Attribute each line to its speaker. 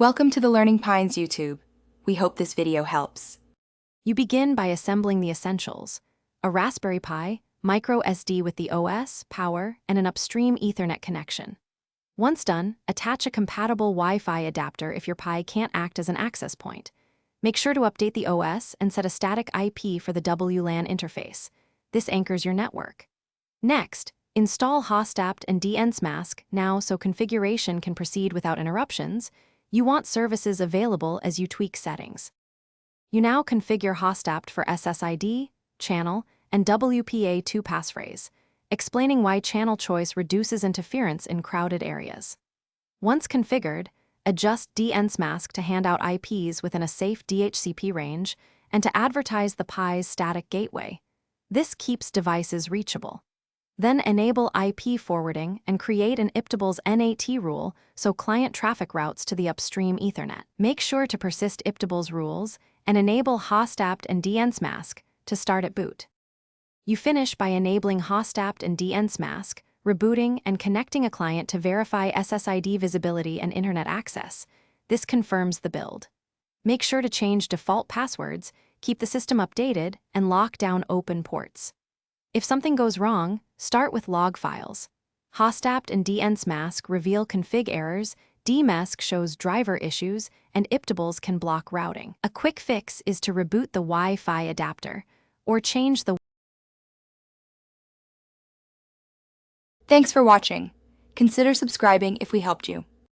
Speaker 1: Welcome to the Learning Pines YouTube. We hope this video helps.
Speaker 2: You begin by assembling the essentials: a Raspberry Pi, micro SD with the OS, power, and an upstream Ethernet connection. Once done, attach a compatible Wi-Fi adapter if your Pi can't act as an access point. Make sure to update the OS and set a static IP for the WLAN interface. This anchors your network. Next, install hostapt and dnsmask now so configuration can proceed without interruptions. You want services available as you tweak settings. You now configure hostapt for SSID, channel, and WPA2 passphrase, explaining why channel choice reduces interference in crowded areas. Once configured, adjust dnsmask to hand out IPs within a safe DHCP range and to advertise the Pi's static gateway. This keeps devices reachable. Then enable IP forwarding and create an IPtables NAT rule so client traffic routes to the upstream Ethernet. Make sure to persist IPtables rules and enable hostapt and dnsmask to start at boot. You finish by enabling hostapt and dnsmask, rebooting, and connecting a client to verify SSID visibility and internet access. This confirms the build. Make sure to change default passwords, keep the system updated, and lock down open ports. If something goes wrong, start with log files. Hostapt and dnsmask reveal config errors, dmask shows driver issues, and IPtables can block routing. A quick fix is to reboot the Wi-Fi adapter or change the.
Speaker 1: Thanks for watching. Consider subscribing if we helped you.